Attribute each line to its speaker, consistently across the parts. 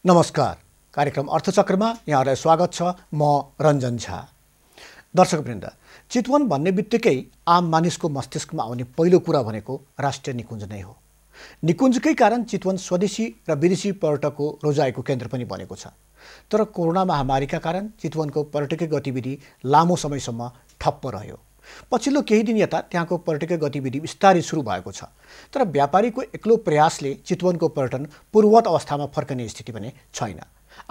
Speaker 1: नमस्कार। कार्यक्रम अर्थचक्रमा यहाँलाई स्वागत छ। म रञ्जन झा। दर्शकवृन्द, चितवन भन्ने बित्तिकै आम मानिसको मस्तिष्कमा आउने पहिलो कुरा भनेको राष्ट्रिय निकुञ्ज नै हो। निकुञ्जकै कारण चितवन स्वदेशी र विदेशी पर्यटकको रोजाइको केन्द्र पनि बनेको छ। तर कोरोना महामारीका कारण चितवनको पर्यटकीय गतिविधि लामो समयसम्म ठप्प रह्यो। पछिल्लो केही दिन यता त्यहाँको पर्यटकीय गतिविधि बिस्तारै सुरु भएको छ। तर व्यापारीको एक्लो प्रयासले चितवनको पर्यटन पूर्ववत अवस्थामा फर्कने स्थिति भने छैन।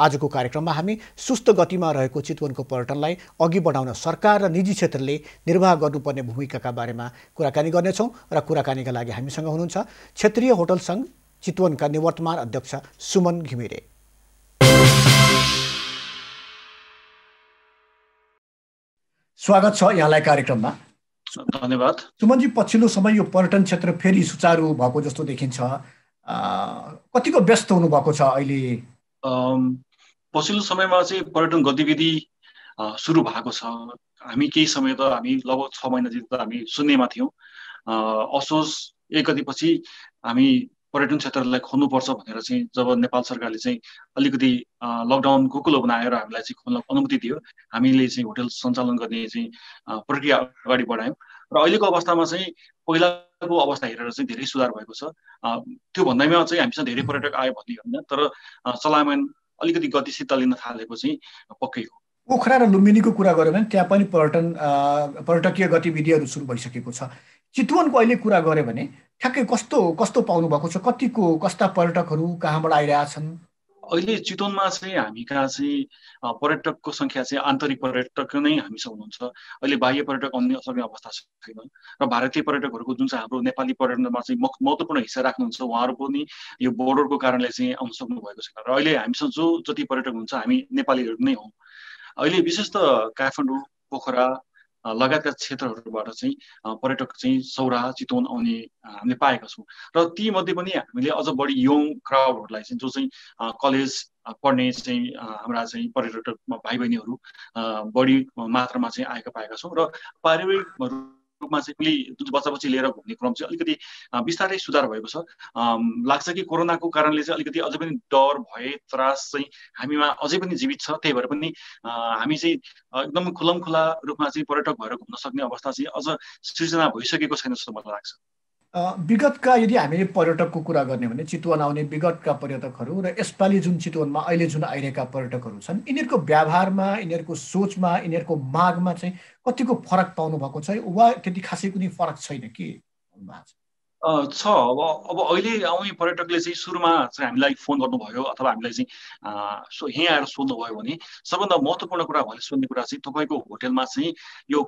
Speaker 1: आजको कार्यक्रममा हामी सुस्त गतिमा रहेको चितवनको पर्यटनलाई अघि बढाउन सरकार र निजी क्षेत्रले निर्वाह गर्नुपर्ने भूमिकाका बारेमा कुराकानी गर्नेछौँ। र कुराकानीका लागि हामीसँग हुनुहुन्छ क्षेत्रीय होटल सङ्घ चितवनका निवर्तमान अध्यक्ष सुमन घिमिरे। स्वागत छ यहाँलाई कार्यक्रममा।
Speaker 2: धन्यवाद।
Speaker 1: सुमनजी, पछिल्लो समय यो पर्यटन क्षेत्र फेरि सुचारू भएको जस्तो देखिन्छ। कतिको व्यस्त हुनुभएको छ अहिले?
Speaker 2: पछिल्लो समयमा चाहिँ पर्यटन गतिविधि सुरु भएको छ। हामी केही समय त हामी लगभग 6 महिनादेखि त हामी शून्यमा थियौँ। असोज 1 गतेपछि हामी पर्यटन क्षेत्रलाई खोल्नुपर्छ भनेर चाहिँ जब नेपाल सरकारले चाहिँ अलिकति लकडाउन कुकुलो बनाएर हामीलाई चाहिँ खोल्न अनुमति दियो, हामीले चाहिँ होटल सञ्चालन गर्ने चाहिँ प्रक्रिया अगाडि बढायौँ। र अहिलेको अवस्थामा चाहिँ पहिलाको अवस्था हेरेर चाहिँ धेरै सुधार भएको छ। त्यो भन्दैमा चाहिँ हामीसँग धेरै पर्यटक आयो भन्ने होइन, तर चलायमान अलिकति गतिशील लिन थालेको चाहिँ पक्कै हो।
Speaker 1: पोखरा र लुम्बिनीको कुरा गऱ्यो भने त्यहाँ पनि पर्यटकीय गतिविधिहरू सुरु भइसकेको छ। चितवनको अहिले कुरा गऱ्यो भने ठ्याक्कै कस्तो पाउनु भएको छ? कस्ता पर्यटकहरू कहाँबाट आइरहेछन्?
Speaker 2: अहिले चितवनमा चाहिँ हामी कहाँ चाहिँ पर्यटकको सङ्ख्या चाहिँ आन्तरिक पर्यटक नै हामीसँग हुनुहुन्छ। अहिले बाह्य पर्यटक आउन सक्ने अवस्था छैन। र भारतीय पर्यटकहरूको जुन चाहिँ हाम्रो नेपाली पर्यटनमा चाहिँ महत्त्वपूर्ण हिस्सा राख्नुहुन्छ, उहाँहरू पनि यो बोर्डरको कारणले चाहिँ आउन सक्नु भएको छैन। र अहिले हामीसँग जो जति पर्यटक हुन्छ हामी नेपालीहरू नै हौँ। अहिले विशेष त काठमाडौँ, पोखरा लगायतका क्षेत्रहरूबाट चाहिँ पर्यटक चाहिँ सौराहा, चितवन आउने हामीले पाएका छौँ। र ती मध्ये पनि हामीले अझ बढी यङ क्राउडहरूलाई चाहिँ जो चाहिँ कलेज पढ्ने चाहिँ हाम्रा चाहिँ पर्यटक भाइ बहिनीहरू बढी मात्रामा चाहिँ आएका पाएका छौँ। र पारिवारिक रूपमा चाहिँ जुन बच्चा बच्ची लिएर घुम्ने क्रम चाहिँ अलिकति बिस्तारै सुधार भएको छ। लाग्छ कि कोरोनाको कारणले चाहिँ अलिकति अझै पनि डर भए त्रास चाहिँ हामीमा अझै पनि जीवित छ। त्यही भएर पनि हामी चाहिँ एकदम खुलमखुला रूपमा चाहिँ पर्यटक भएर घुम्न सक्ने अवस्था चाहिँ अझ सृजना भइसकेको छैन जस्तो मलाई लाग्छ।
Speaker 1: विगतका यदि हामीले पर्यटकको कुरा गर्ने भने चितवन आउने विगतका पर्यटकहरू र यसपालि जुन चितवनमा अहिले जुन आइरहेका पर्यटकहरू छन्, यिनीहरूको व्यवहारमा, यिनीहरूको सोचमा, यिनीहरूको मागमा चाहिँ कतिको फरक पाउनु भएको छ वा त्यति खासै कुनै फरक छैन के?
Speaker 2: छ। अब अहिले आउने पर्यटकले चाहिँ सुरुमा चाहिँ हामीलाई फोन गर्नुभयो अथवा हामीलाई चाहिँ यहीँ आएर सोध्नुभयो भने सबभन्दा महत्त्वपूर्ण कुरा उहाँले सोध्ने कुरा चाहिँ तपाईँको होटेलमा चाहिँ यो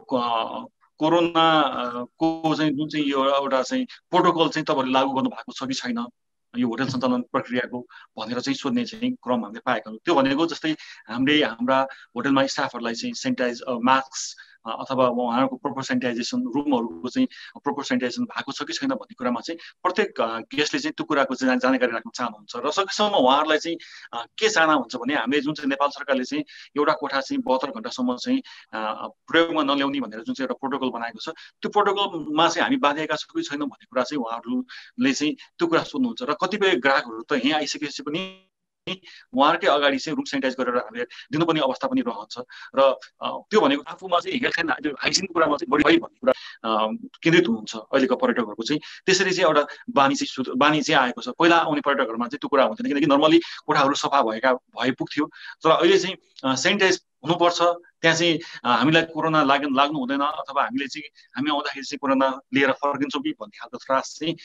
Speaker 2: कोरोनाको चाहिँ जुन चाहिँ यो एउटा चाहिँ प्रोटोकल चाहिँ तपाईँहरूले लागू गर्नु भएको छ कि छैन यो होटल सञ्चालन प्रक्रियाको भनेर चाहिँ सोध्ने चाहिँ क्रम हामीले पाएका छौँ। त्यो भनेको जस्तै हामीले हाम्रा होटलमा स्टाफहरूलाई चाहिँ सेनिटाइज मास्क अथवा उहाँहरूको प्रोपर सेनिटाइजेसन रुमहरूको चाहिँ प्रोपर सेनिटाइजेसन भएको छ कि छैन भन्ने कुरामा चाहिँ प्रत्येक गेस्टले चाहिँ त्यो कुराको चाहिँ जानकारी राख्न चाहनुहुन्छ। र सकेसम्म उहाँहरूलाई चाहिँ के चाहना हुन्छ भने हामीले जुन चाहिँ नेपाल सरकारले चाहिँ एउटा कोठा चाहिँ 72 घण्टासम्म चाहिँ प्रयोगमा नल्याउने भनेर जुन चाहिँ एउटा प्रोटोकल बनाएको छ, त्यो प्रोटोकलमा चाहिँ हामी बाँधिएका छौँ कि छैनौँ भन्ने कुरा चाहिँ उहाँहरूले चाहिँ त्यो कुरा सोध्नुहुन्छ। र कतिपय ग्राहकहरू त यहीँ आइसकेपछि पनि उहाँहरूकै अगाडि चाहिँ रुम सेनिटाइज गरेर हामीले दिनुपर्ने अवस्था पनि रहन्छ। र त्यो भनेको आफूमा चाहिँ हेल्थ एन्ड हाइजिनको कुरामा चाहिँ बढी भन्ने कुरा केन्द्रित हुनुहुन्छ अहिलेको पर्यटकहरूको चाहिँ। त्यसरी चाहिँ एउटा बानी चाहिँ आएको छ। पहिला आउने पर्यटकहरूमा चाहिँ त्यो कुरा हुन्थेन, किनकि नर्मली कोठाहरू सफा भए पुग्थ्यो। तर अहिले चाहिँ सेनिटाइज हुनुपर्छ, त्यहाँ चाहिँ हामीलाई कोरोना लाग्नु हुँदैन अथवा हामीले चाहिँ हामी आउँदाखेरि चाहिँ कोरोना लिएर फर्किन्छौँ कि भन्ने खालको त्रास चाहिँ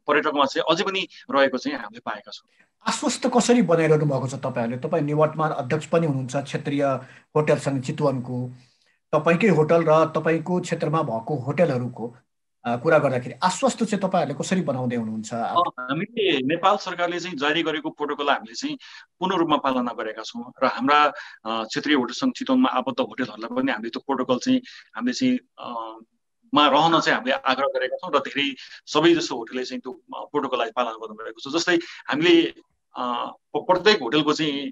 Speaker 2: पर्यटकमा चाहिँ अझै पनि रहेको चाहिँ हामीले पाएका छौँ।
Speaker 1: आश्वस्त कसरी बनाइरहनु भएको छ तपाईँहरूले? तपाईँ निवर्तमान अध्यक्ष पनि हुनुहुन्छ क्षेत्रीय होटल सङ्घ चितवनको। तपाईँकै होटल र तपाईँको क्षेत्रमा भएको होटलहरूको कुरा गर्दाखेरि आश्वस्त चाहिँ तपाईँहरूले कसरी बनाउँदै हुनुहुन्छ?
Speaker 2: हामीले नेपाल सरकारले चाहिँ जारी गरेको प्रोटोकल हामीले चाहिँ पूर्ण रूपमा पालना गरेका छौँ। र हाम्रा क्षेत्रीय होटल सङ्घ चितवनमा आबद्ध होटलहरूलाई पनि हामीले त्यो प्रोटोकल चाहिँ हामीले चाहिँ मा रहन चाहिँ हामीले आग्रह गरेका छौँ। र धेरै सबै जस्तो होटलले चाहिँ त्यो प्रोटोकललाई पालना गर्नुभएको छ। जस्तै हामीले प्रत्येक होटलको चाहिँ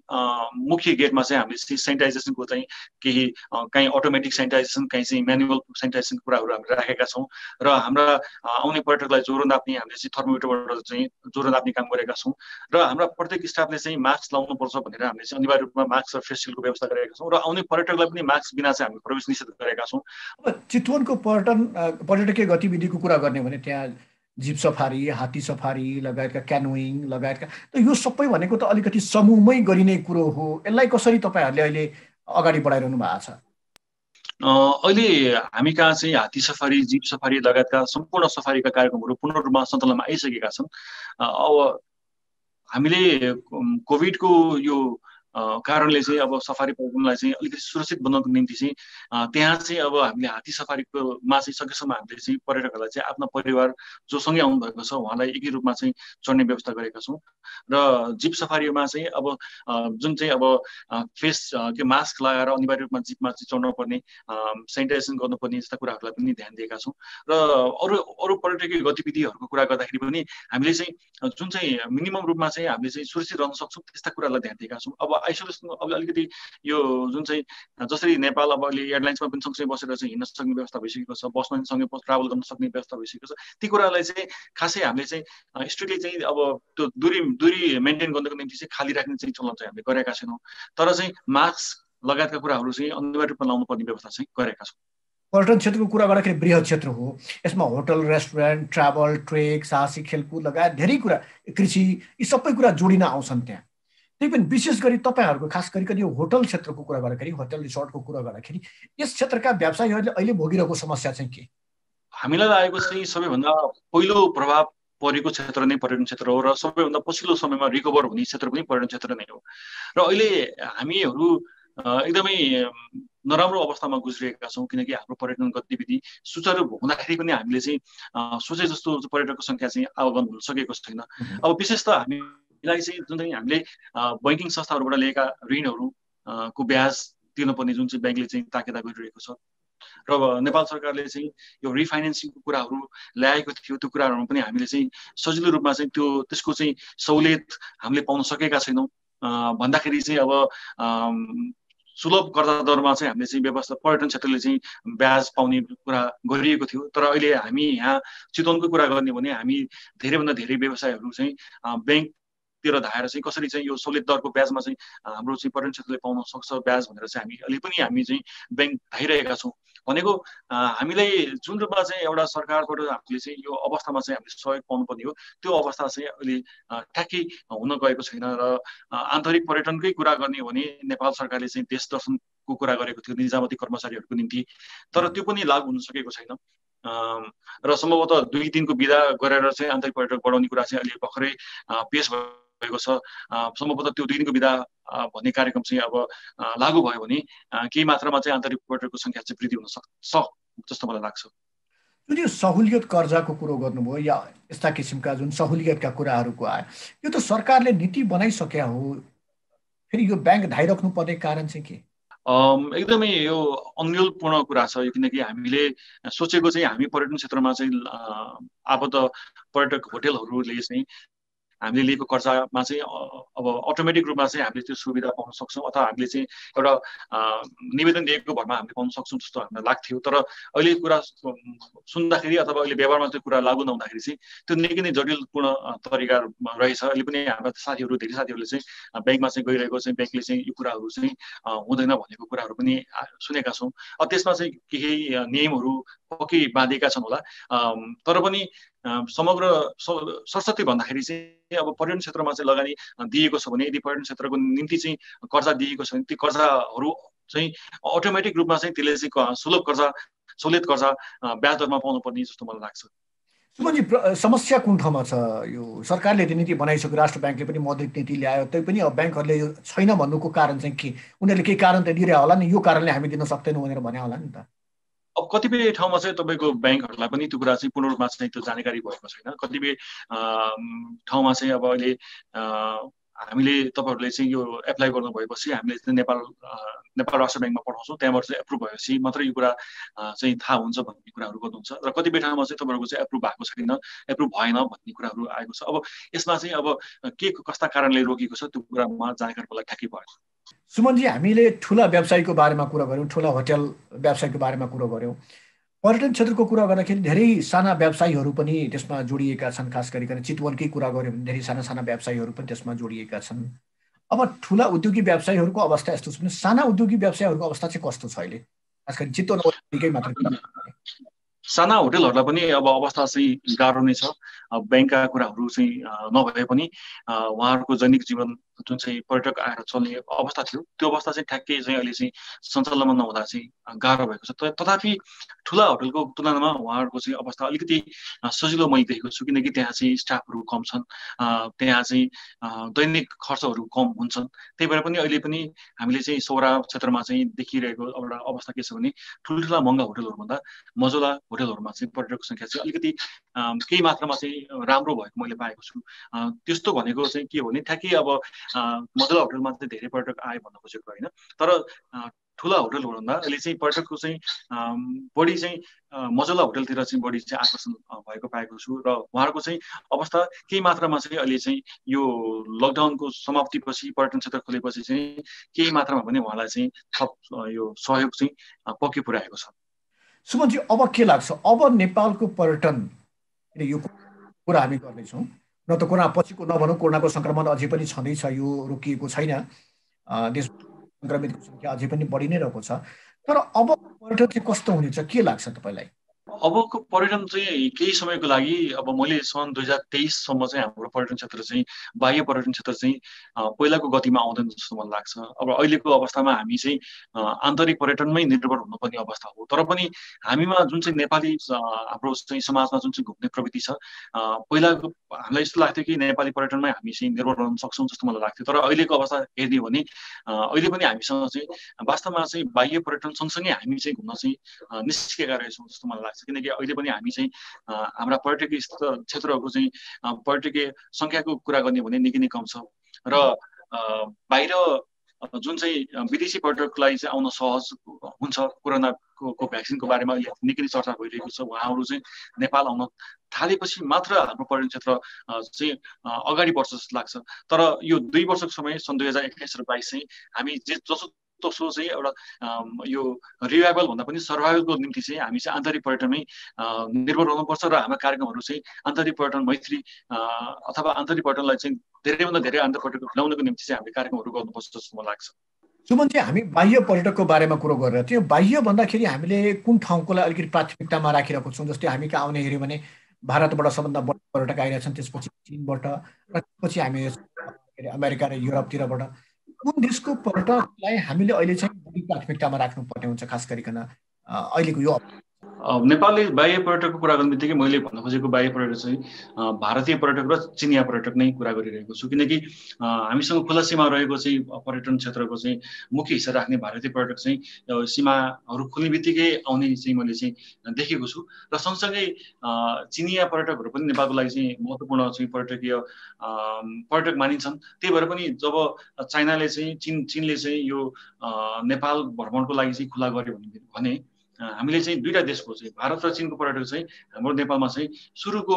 Speaker 2: मुख्य गेटमा चाहिँ हामीले चाहिँ सेनिटाइजेसनको चाहिँ केही कहीँ अटोमेटिक सेनिटाइजेसन कहीँ चाहिँ म्यानुअल सेनिटाइजेसनको कुराहरू हामीले राखेका छौँ र हाम्रा आउने पर्यटकलाई ज्वरो नाप्ने हामीले चाहिँ थर्मोमिटरबाट चाहिँ ज्वरो नाप्ने काम गरेका छौँ र हाम्रा प्रत्येक स्टाफले चाहिँ मास्क लाउनुपर्छ भनेर हामीले चाहिँ अनिवार्य रूपमा मास्क र फेस सिल्डको व्यवस्था गरेका छौँ र आउने पर्यटकलाई पनि मास्क बिना चाहिँ हामीले प्रवेश निषेध गरेका छौँ।
Speaker 1: अब चितवनको पर्यटकीय गतिविधिको कुरा गर्ने भने त्यहाँ जिप सफारी, हात्ती सफारी लगायतका क्यानोइङ लगायतका, त यो सबै भनेको त अलिकति समूहमै गरिने कुरो हो। यसलाई कसरी तपाईँहरूले अहिले अगाडि बढाइरहनु भएको छ?
Speaker 2: अहिले हामी कहाँ चाहिँ हात्ती सफारी, जिप सफारी लगायतका सम्पूर्ण सफारीका कार्यक्रमहरू पूर्ण रूपमा सञ्चालनमा आइसकेका छन्। अब हामीले कोभिडको यो कारणले चाहिँ अब सफारी पर्यटनलाई चाहिँ अलिकति सुरक्षित बनाउनको निम्ति चाहिँ त्यहाँ चाहिँ अब हामीले हात्ती सफारीमा चाहिँ सकेसम्म हामीले चाहिँ पर्यटकहरूलाई चाहिँ आफ्नो परिवार जोसँगै आउनुभएको छ उहाँलाई एकै रूपमा चाहिँ चढ्ने व्यवस्था गरेका छौँ र जिप सफारीमा चाहिँ अब जुन चाहिँ अब फेस के मास्क लगाएर अनिवार्य रूपमा जिपमा चाहिँ चढ्नुपर्ने सेनिटाइजेसन गर्नुपर्ने जस्ता कुराहरूलाई पनि ध्यान दिएका छौँ र अरू अरू पर्यटकीय गतिविधिहरूको कुरा गर्दाखेरि पनि हामीले चाहिँ जुन चाहिँ मिनिमम रूपमा चाहिँ हामीले चाहिँ सुरक्षित रहन सक्छौँ त्यस्ता कुरालाई ध्यान दिएका छौँ। अब आइसोलेसन अब अलिकति यो जुन चाहिँ जसरी नेपाल अब अहिले एयरलाइन्समा पनि सँगसँगै बसेर चाहिँ हिँड्न सक्ने व्यवस्था भइसकेको छ, बसमा पनि सँगै ट्राभल गर्न सक्ने व्यवस्था भइसकेको छ, ती कुरालाई चाहिँ खासै हामीले चाहिँ स्ट्रिक्टली चाहिँ अब त्यो दूरी मेन्टेन गर्नको निम्ति चाहिँ खाली राख्ने चाहिँ चलन चाहिँ हामीले गरेका छैनौँ, तर चाहिँ मास्क लगायतका कुराहरू चाहिँ अनिवार्य रूपमा लाउनु पर्ने व्यवस्था चाहिँ गरेका छौँ।
Speaker 1: पर्यटन क्षेत्रको कुरा गर्दाखेरि बृहत क्षेत्र हो। यसमा होटल, रेस्टुरेन्ट, ट्राभल, ट्रेक, साहसिक खेलकुद लगायत धेरै कुरा, कृषि, यी सबै कुरा जोडिन आउँछन् त्यहाँ। त्यही पनि विशेष गरी तपाईँहरूको खास गरिकन यो होटल क्षेत्रको कुरा गर्दाखेरि, होटल रिसोर्टको कुरा गर्दाखेरि यस क्षेत्रका व्यवसायीहरूले अहिले भोगिरहेको समस्या चाहिँ के?
Speaker 2: हामीलाई लागेको चाहिँ सबैभन्दा पहिलो प्रभाव परेको क्षेत्र नै पर्यटन क्षेत्र हो र सबैभन्दा पछिल्लो समयमा रिकभर हुने क्षेत्र पनि पर्यटन क्षेत्र नै हो र अहिले हामीहरू एकदमै नराम्रो अवस्थामा गुज्रिएका छौँ किनकि हाम्रो पर्यटन गतिविधि सुचारू हुँदाखेरि पनि हामीले चाहिँ सोचे जस्तो पर्यटकको सङ्ख्या चाहिँ आवागमन हुन सकेको छैन। अब विशेष त हामीलाई चाहिँ जुन चाहिँ हामीले बैङ्किङ संस्थाहरूबाट लिएका ऋणहरूको ब्याज तिर्नुपर्ने जुन चाहिँ ब्याङ्कले चाहिँ ताकेदा गरिरहेको छ र नेपाल सरकारले चाहिँ यो रिफाइनेन्सिङको कुराहरू ल्याएको थियो, त्यो कुराहरूमा पनि हामीले चाहिँ सजिलो रूपमा चाहिँ त्यसको चाहिँ सहुलियत हामीले पाउन सकेका छैनौँ। भन्दाखेरि चाहिँ अब सुलभ कर्जा दरमा चाहिँ हामीले चाहिँ व्यवस्था पर्यटन क्षेत्रले चाहिँ ब्याज पाउने कुरा गरिएको थियो, तर अहिले हामी यहाँ चितवनको कुरा गर्ने भने हामी धेरैभन्दा धेरै व्यवसायहरू चाहिँ ब्याङ्कतिर धाएर चाहिँ कसरी चाहिँ यो सहुलियत दरको ब्याजमा चाहिँ हाम्रो चाहिँ पर्यटन क्षेत्रले पाउन सक्छ ब्याज भनेर चाहिँ हामी अहिले पनि हामी चाहिँ ब्याङ्क धाइरहेका छौँ। भनेको हामीलाई जुन रूपमा चाहिँ एउटा सरकारबाट हामीले चाहिँ यो अवस्थामा चाहिँ हामीले सहयोग पाउनुपर्ने हो त्यो अवस्था चाहिँ अहिले ठ्याक्कै हुन गएको छैन र आन्तरिक पर्यटनकै कुरा गर्ने हो भने नेपाल सरकारले चाहिँ देश दर्शनको कुरा गरेको थियो निजामती कर्मचारीहरूको निम्ति, तर त्यो पनि लागू हुन सकेको छैन र सम्भवतः 2 दिनको बिदा गरेर चाहिँ आन्तरिक पर्यटक बढाउने कुरा चाहिँ अहिले भर्खरै पेश भएको छ। सम्भवतः त्यो 2 दिनको बिदा भन्ने कार्यक्रम चाहिँ अब लागू भयो भने केही मात्रामा चाहिँ आन्तरिक पर्यटकको सङ्ख्या चाहिँ वृद्धि हुन सक्छ जस्तो मलाई लाग्छ।
Speaker 1: जुन यो सहुलियत कर्जाको कुरो गर्नुभयो या यस्ता किसिमका जुन सहुलियतका कुराहरूको आयो, यो त सरकारले नीति बनाइसक्या हो, फेरि यो ब्याङ्क धाइराख्नु पर्ने कारण चाहिँ के?
Speaker 2: एकदमै यो अन्यलपूर्ण कुरा छ किनकि हामीले सोचेको चाहिँ हामी पर्यटन क्षेत्रमा चाहिँ आबद्ध पर्यटक होटेलहरूले चाहिँ हामीले लिएको कर्जामा चाहिँ अब अटोमेटिक रूपमा चाहिँ हामीले त्यो सुविधा पाउन सक्छौँ अथवा हामीले चाहिँ एउटा निवेदन दिएको भरमा हामीले पाउन सक्छौँ जस्तो हामीलाई लाग्थ्यो, तर अहिले कुरा सुन्दाखेरि अथवा अहिले व्यवहारमा त्यो कुरा लागू नहुँदाखेरि चाहिँ त्यो निकै नै जटिलपूर्ण तरिका रहेछ। अहिले पनि हाम्रा धेरै साथीहरूले चाहिँ ब्याङ्कमा चाहिँ गइरहेको चाहिँ ब्याङ्कले चाहिँ यो कुराहरू चाहिँ हुँदैन भनेको कुराहरू पनि सुनेका छौँ। त्यसमा चाहिँ केही नियमहरू पक्कै बाँधेका छन् होला, तर पनि समग्र सरस्वती भन्दाखेरि चाहिँ अब पर्यटन क्षेत्रमा चाहिँ लगानी दिएको छ भने यदि पर्यटन क्षेत्रको निम्ति चाहिँ कर्जा दिएको छ भने ती कर्जाहरू चाहिँ अटोमेटिक रूपमा चाहिँ त्यसले चाहिँ सहुलियत कर्जा ब्याज दरमा पाउनु पर्ने जस्तो मलाई लाग्छ।
Speaker 1: सुमनजी, समस्या कुन ठाउँमा छ? यो सरकारले त नीति बनाइसक्यो, राष्ट्र ब्याङ्कले पनि मौद्रिक नीति ल्यायो, तै पनि अब ब्याङ्कहरूले यो छैन भन्नुको कारण चाहिँ के? उनीहरूले केही कारण त दिइरह होला नि, यो कारणले हामी दिन सक्दैनौँ भनेर भने होला नि त।
Speaker 2: अब कतिपय ठाउँमा चाहिँ तपाईँको ब्याङ्कहरूलाई पनि त्यो कुरा चाहिँ पूर्ण रूपमा चाहिँ त्यो जानकारी भएको छैन। कतिपय ठाउँमा चाहिँ अब अहिले हामीले तपाईँहरूले चाहिँ यो एप्लाई गर्नु भएपछि हामीले चाहिँ नेपाल राष्ट्र ब्याङ्कमा पठाउँछौँ, त्यहाँबाट चाहिँ एप्रुभ भएपछि मात्रै यो कुरा चाहिँ थाहा हुन्छ भन्ने कुराहरू गर्नुहुन्छ र कतिपय ठाउँमा चाहिँ तपाईँहरूको चाहिँ एप्रुभ भएको छैन, एप्रुभ भएन भन्ने कुराहरू आएको छ। अब यसमा चाहिँ अब के कस्ता कारणले रोकिएको छ त्यो कुरामा जानकारी मलाई ठ्याक्कै भएन।
Speaker 1: सुमनजी, हामीले ठुला व्यवसायीको बारेमा कुरा गऱ्यौँ, ठुला होटल व्यवसायको बारेमा कुरा गऱ्यौँ। पर्यटन क्षेत्रको कुरा गर्दाखेरि धेरै साना व्यवसायीहरू पनि त्यसमा जोडिएका छन्। खास गरिकन चितवनकै कुरा गऱ्यौँ भने धेरै साना साना व्यवसायीहरू पनि त्यसमा जोडिएका छन्। अब ठुला उद्योगी व्यवसायीहरूको अवस्था यस्तो छ भने साना उद्योगी व्यवसायीहरूको अवस्था चाहिँ कस्तो छ अहिले, खास गरी चितवनकै मात्र?
Speaker 2: साना होटलहरूलाई पनि अब अवस्था चाहिँ गाह्रो नै छ। ब्याङ्कका कुराहरू चाहिँ नभए पनि उहाँहरूको दैनिक जीवन जुन चाहिँ पर्यटक आएर चल्ने अवस्था थियो त्यो अवस्था चाहिँ ठ्याक्कै चाहिँ अहिले चाहिँ सञ्चालनमा नहुँदा चाहिँ गाह्रो भएको छ। तथापि ठुला होटलको तुलनामा उहाँहरूको चाहिँ अवस्था अलिकति सजिलो मैले देखेको छु, किनकि त्यहाँ चाहिँ स्टाफहरू कम छन्, त्यहाँ चाहिँ दैनिक खर्चहरू कम हुन्छन्। त्यही भएर पनि अहिले पनि हामीले चाहिँ सौरा क्षेत्रमा चाहिँ देखिरहेको एउटा अवस्था के छ भने ठुल्ठुला महँगा होटलहरूभन्दा मजुला होटलहरूमा चाहिँ पर्यटकको सङ्ख्या चाहिँ अलिकति केही मात्रामा चाहिँ राम्रो भएको मैले पाएको छु। त्यस्तो भनेको चाहिँ के हो भने ठ्याक्कै अब मजुला होटलमा चाहिँ धेरै पर्यटक आए भन्न खोजेको होइन, तर ठुला होटलहरूभन्दा अहिले चाहिँ पर्यटकको चाहिँ बढी चाहिँ मजुला होटलतिर चाहिँ बढी चाहिँ आकर्षण भएको पाएको छु र उहाँहरूको चाहिँ अवस्था केही मात्रामा चाहिँ अहिले चाहिँ यो लकडाउनको समाप्तिपछि पर्यटन क्षेत्र खोलेपछि चाहिँ केही मात्रामा पनि उहाँलाई चाहिँ थप यो सहयोग चाहिँ पक्कै पुर्याएको छ।
Speaker 1: सुमनजी, अब के लाग्छ, अब नेपालको पर्यटन, यो कुरा हामी गर्दैछौँ, न त कोरोना पछिको नभनौँ, कोरोनाको सङ्क्रमण अझै पनि छँदैछ, यो रोकिएको छैन, देश सङ्क्रमितको सङ्ख्या अझै पनि बढी नै रहेको छ। तर अब पर्यटन चाहिँ कस्तो हुनेछ, के लाग्छ तपाईँलाई?
Speaker 2: अबको पर्यटन चाहिँ केही समयको लागि अब मैले सन् 2023सम्म चाहिँ हाम्रो पर्यटन क्षेत्र चाहिँ बाह्य पर्यटन क्षेत्र चाहिँ पहिलाको गतिमा आउँदैन जस्तो मलाई लाग्छ। अब अहिलेको अवस्थामा हामी चाहिँ आन्तरिक पर्यटनमै निर्भर हुनुपर्ने अवस्था हो। तर पनि हामीमा जुन चाहिँ नेपाली हाम्रो चाहिँ समाजमा जुन चाहिँ घुम्ने प्रवृत्ति छ, पहिलाको हामीलाई यस्तो लाग्थ्यो कि नेपाली पर्यटनमै हामी चाहिँ निर्भर रहन सक्छौँ जस्तो मलाई लाग्थ्यो। तर अहिलेको अवस्था हेर्ने हो भने अहिले पनि हामीसँग चाहिँ वास्तवमा चाहिँ बाह्य पर्यटन सँगसँगै हामी चाहिँ घुम्न चाहिँ निस्केका रहेछौँ जस्तो मलाई लाग्छ। किनकि अहिले पनि हामी चाहिँ हाम्रा पर्यटकीय क्षेत्रहरूको चाहिँ पर्यटकीय सङ्ख्याको कुरा गर्ने भने निकै नै कम छ र बाहिर जुन चाहिँ विदेशी पर्यटकलाई चाहिँ आउन सहज हुन्छ। कोरोनाको भ्याक्सिनको बारेमा अहिले निकै नै चर्चा भइरहेको छ। उहाँहरू चाहिँ नेपाल आउन थालेपछि मात्र हाम्रो पर्यटन क्षेत्र चाहिँ अगाडि बढ्छ जस्तो लाग्छ। तर यो 2 वर्षको समय सन् 2021 र 22 चाहिँ हामी जसो चाहिँ एउटा यो रिभाइभल भन्दा पनि सर्भाइभलको निम्ति चाहिँ हामी चाहिँ आन्तरिक पर्यटनमै निर्भर रहनुपर्छ र हाम्रा कार्यक्रमहरू चाहिँ आन्तरिक पर्यटन मैत्री अथवा आन्तरिक पर्यटनलाई चाहिँ धेरैभन्दा धेरै आन्तरिक पर्यटक ल्याउनको निम्ति चाहिँ हामीले कार्यक्रमहरू गर्नुपर्छ जस्तो मलाई लाग्छ।
Speaker 1: सुमन चाहिँ हामी बाह्य पर्यटकको बारेमा कुरो गरेर थियो। बाह्य भन्दाखेरि हामीले कुन ठाउँकोलाई अलिकति प्राथमिकतामा राखिरहेको छौँ? जस्तै हामी कहाँ आउने हेऱ्यो भने भारतबाट सबभन्दा बढी पर्यटक आइरहेछन्, त्यसपछि चीनबाट, र त्यसपछि हामी अमेरिका र युरोपतिरबाट। कुन देशको पर्यटकलाई हामीले अहिले चाहिँ बढी प्राथमिकतामा राख्नुपर्ने हुन्छ, खास गरिकन अहिलेको यो?
Speaker 2: नेपालले बाह्य पर्यटकको कुरा गर्ने बित्तिकै मैले भन्न खोजेको बाह्य पर्यटक चाहिँ भारतीय पर्यटक र चिनिया पर्यटक नै कुरा गरिरहेको छु। किनकि हामीसँग खुला सीमा रहेको चाहिँ पर्यटन क्षेत्रको चाहिँ मुख्य हिस्सा राख्ने भारतीय पर्यटक चाहिँ सीमाहरू खुल्ने बित्तिकै आउने चाहिँ मैले चाहिँ देखेको छु। र सँगसँगै चिनिया पर्यटकहरू पनि नेपालको लागि चाहिँ महत्त्वपूर्ण चाहिँ पर्यटकीय पर्यटक मानिन्छन्। त्यही भएर पनि जब चाइनाले चाहिँ चिनले चाहिँ यो नेपाल भ्रमणको लागि चाहिँ खुला गर्यो भने हामीले चाहिँ दुईटा देशको चाहिँ भारत र चीनको पर्यटक चाहिँ हाम्रो नेपालमा चाहिँ सुरुको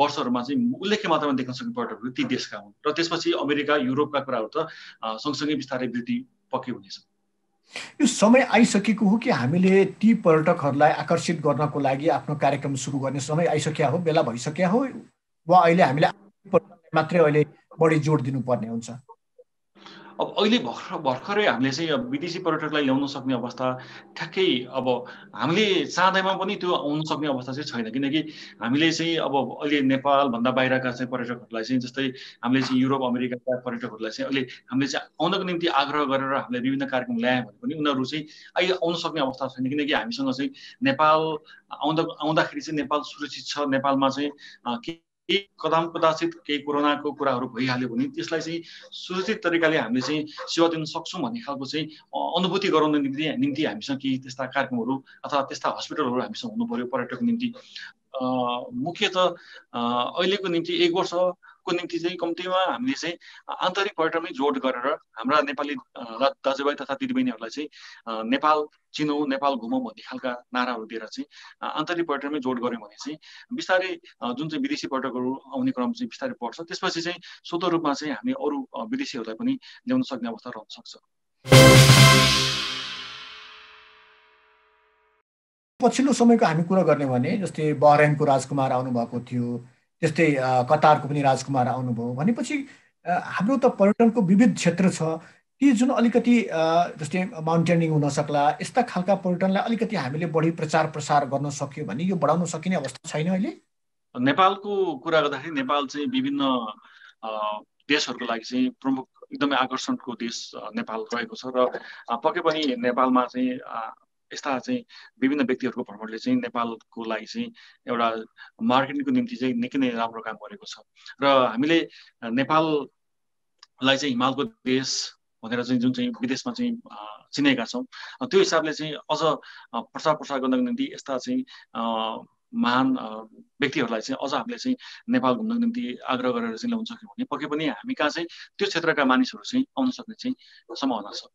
Speaker 2: वर्षहरूमा चाहिँ उल्लेख्य मात्रामा देख्न सक्ने पर्यटकहरू ती देशका हुन् र त्यसपछि अमेरिका युरोपका कुराहरू त सँगसँगै बिस्तारै वृद्धि पक्कै हुनेछ।
Speaker 1: यो समय आइसकेको हो कि हामीले ती पर्यटकहरूलाई आकर्षित गर्नको लागि आफ्नो कार्यक्रम सुरु गर्ने समय आइसक्या हो, बेला भइसक्या हो, वा अहिले हामीले मात्रै अहिले बढी जोड दिनुपर्ने हुन्छ?
Speaker 2: अब अहिले भर्खरै हामीले चाहिँ विदेशी पर्यटकलाई ल्याउन सक्ने अवस्था ठ्याक्कै अब हामीले चाहँदैमा पनि त्यो आउन सक्ने अवस्था चाहिँ छैन। किनकि हामीले चाहिँ अब अहिले नेपालभन्दा बाहिरका चाहिँ पर्यटकहरूलाई चाहिँ जस्तै हामीले चाहिँ युरोप अमेरिकाका पर्यटकहरूलाई चाहिँ अहिले हामीले चाहिँ आउनको निम्ति आग्रह गरेर हामीले विभिन्न कार्यक्रम ल्यायौँ भने पनि उनीहरू चाहिँ अहिले आउन सक्ने अवस्था छैन। किनकि हामीसँग चाहिँ नेपाल आउँदाखेरि चाहिँ नेपाल सुरक्षित छ, नेपालमा चाहिँ केही कदाचित केही कोरोनाको कुराहरू भइहाल्यो भने त्यसलाई चाहिँ सुरक्षित तरिकाले हामीले चाहिँ सेवा दिन सक्छौँ भन्ने खालको चाहिँ अनुभूति गराउन निम्ति हामीसँग केही त्यस्ता कार्यक्रमहरू अथवा त्यस्ता हस्पिटलहरू हामीसँग हुनु पर्यो पर्यटकको निम्ति। मुख्यतः अहिलेको निम्ति 1 वर्षको को निम्ति चाहिँ कम्तीमा हामीले चाहिँ आन्तरिक पर्यटनमै जोड गरेर हाम्रा नेपाली दाजुभाइ तथा दिदीबहिनीहरूलाई चाहिँ नेपाल चिनौँ नेपाल घुमौँ भन्ने खालका नाराहरू दिएर चाहिँ आन्तरिक पर्यटनमै जोड गऱ्यौँ भने चाहिँ बिस्तारै जुन चाहिँ विदेशी पर्यटकहरू आउने क्रम चाहिँ बिस्तारै बढ्छ। त्यसपछि चाहिँ स्वतः रूपमा चाहिँ हामी अरू विदेशीहरूलाई पनि ल्याउन सक्ने अवस्था रहन सक्छ।
Speaker 1: पछिल्लो समयको हामी कुरा गर्ने भने जस्तै बहरेनको राजकुमार आउनुभएको थियो, त्यस्तै कतारको पनि राजकुमार आउनुभयो भनेपछि हाम्रो त पर्यटनको विविध क्षेत्र छ। ती जुन अलिकति जस्तै माउन्टेनिङ हुन सक्ला, यस्ता खालका पर्यटनलाई अलिकति हामीले बढी प्रचार प्रसार गर्न सक्यो भने यो बढाउन सकिने अवस्था छैन अहिले?
Speaker 2: नेपालको कुरा गर्दाखेरि नेपाल चाहिँ विभिन्न देशहरूको लागि चाहिँ प्रमुख एकदमै आकर्षणको देश नेपाल रहेको छ र पक्कै पनि नेपालमा चाहिँ यस्ता चाहिँ विभिन्न व्यक्तिहरूको भ्रमणले चाहिँ नेपालको लागि चाहिँ एउटा मार्केटिङको निम्ति चाहिँ निकै नै राम्रो काम गरेको छ र हामीले नेपाललाई चाहिँ हिमालको देश भनेर चाहिँ जुन चाहिँ विदेशमा चाहिँ चिनेका छौँ, त्यो हिसाबले चाहिँ अझ प्रचार प्रसार गर्नको निम्ति यस्ता चाहिँ महान व्यक्तिहरूलाई चाहिँ अझ हामीले चाहिँ नेपाल घुम्नको निम्ति आग्रह गरेर चाहिँ ल्याउन सक्यौँ भने पक्कै पनि हामी कहाँ चाहिँ त्यो क्षेत्रका मानिसहरू चाहिँ आउन सक्ने चाहिँ सम्भावना छ।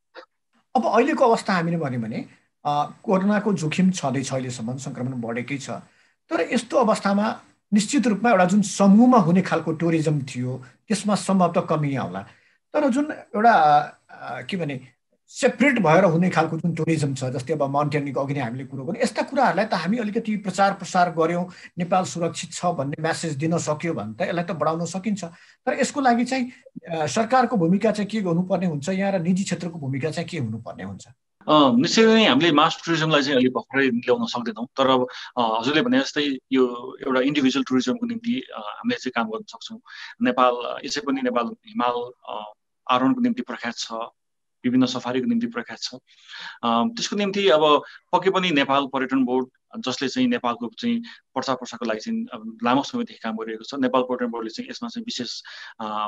Speaker 1: अब अहिलेको अवस्था हामीले भन्यो भने कोरोनाको जोखिम छँदैछ, अहिलेसम्म सङ्क्रमण बढेकै छ। तर यस्तो अवस्थामा निश्चित रूपमा एउटा जुन समूहमा हुने खालको टुरिज्म थियो त्यसमा सम्भवतः कमी आउला। तर जुन एउटा के भने सेपरेट भएर हुने खालको जुन टुरिज्म छ, जस्तै अब माउन्टेनिङको अघि नै हामीले कुरो गर्यौँ, यस्ता कुराहरूलाई त हामी अलिकति प्रचार प्रसार गऱ्यौँ, नेपाल सुरक्षित छ भन्ने म्यासेज दिन सक्यो भने त यसलाई त बढाउन सकिन्छ। तर यसको लागि चाहिँ सरकारको भूमिका चाहिँ के गर्नुपर्ने हुन्छ यहाँ र निजी क्षेत्रको भूमिका चाहिँ के हुनुपर्ने हुन्छ?
Speaker 2: निश्चय नै हामीले मास टुरिज्मलाई चाहिँ अहिले भर्खरै ल्याउन सक्दैनौँ। तर अब हजुरले भने जस्तै यो एउटा इन्डिभिजुअल टुरिज्मको निम्ति हामीले चाहिँ काम गर्न सक्छौँ। नेपाल यसै पनि नेपाल हिमाल आरोहणको निम्ति प्रख्यात छ, विभिन्न सफारीको निम्ति प्रख्यात छ। त्यसको निम्ति अब पक्कै पनि नेपाल पर्यटन बोर्ड जसले चाहिँ नेपालको चाहिँ प्रचार प्रसारको लागि चाहिँ लामो समयदेखि काम गरिरहेको छ, नेपाल पर्यटन बोर्डले चाहिँ यसमा चाहिँ विशेष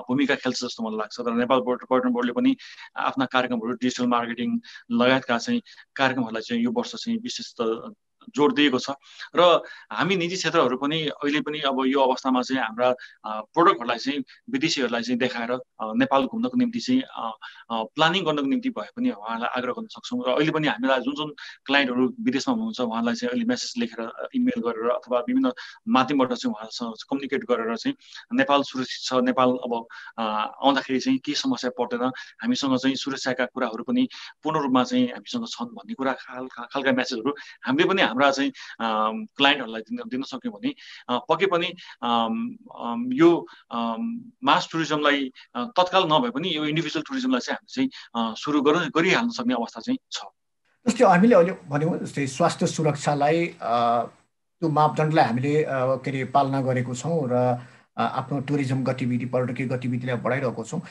Speaker 2: भूमिका खेल्छ जस्तो मलाई लाग्छ। र नेपाल पर्यटन बोर्डले पनि आफ्ना कार्यक्रमहरू डिजिटल मार्केटिङ लगायतका चाहिँ कार्यक्रमहरूलाई चाहिँ यो वर्ष चाहिँ विशेष जोड दिएको छ। र हामी निजी क्षेत्रहरू पनि अहिले पनि अब यो अवस्थामा चाहिँ हाम्रा प्रोडक्टहरूलाई चाहिँ विदेशीहरूलाई चाहिँ देखाएर नेपाल घुम्नको निम्ति चाहिँ प्लानिङ गर्नको निम्ति भए पनि उहाँलाई आग्रह गर्न सक्छौँ। र अहिले पनि हामीलाई जुन जुन क्लाइन्टहरू विदेशमा हुनुहुन्छ उहाँलाई चाहिँ अहिले मेसेज लेखेर इमेल गरेर अथवा विभिन्न माध्यमबाट चाहिँ उहाँसँग कम्युनिकेट गरेर चाहिँ नेपाल सुरक्षित छ, नेपाल अब आउँदाखेरि चाहिँ के समस्या पर्दैन, हामीसँग चाहिँ सुरक्षाका कुराहरू पनि पूर्ण रूपमा चाहिँ हामीसँग छन् भन्ने कुरा खालका मेसेजहरू हामीले पनि हाम्रा चाहिँ क्लाइन्टहरूलाई दिन सक्यौँ भने पक्कै पनि यो मास टुरिज्मलाई तत्काल नभए पनि यो इन्डिभिजुअल टुरिज्मलाई चाहिँ हामी चाहिँ सुरु गरिहाल्न सक्ने अवस्था चाहिँ छ।
Speaker 1: जस्तै हामीले अहिले भन्यौँ जस्तै स्वास्थ्य सुरक्षालाई त्यो मापदण्डलाई हामीले के अरे पालना गरेको छौँ र आफ्नो टुरिज्म गतिविधि पर्यटकीय गतिविधिलाई बढाइरहेको छौँ।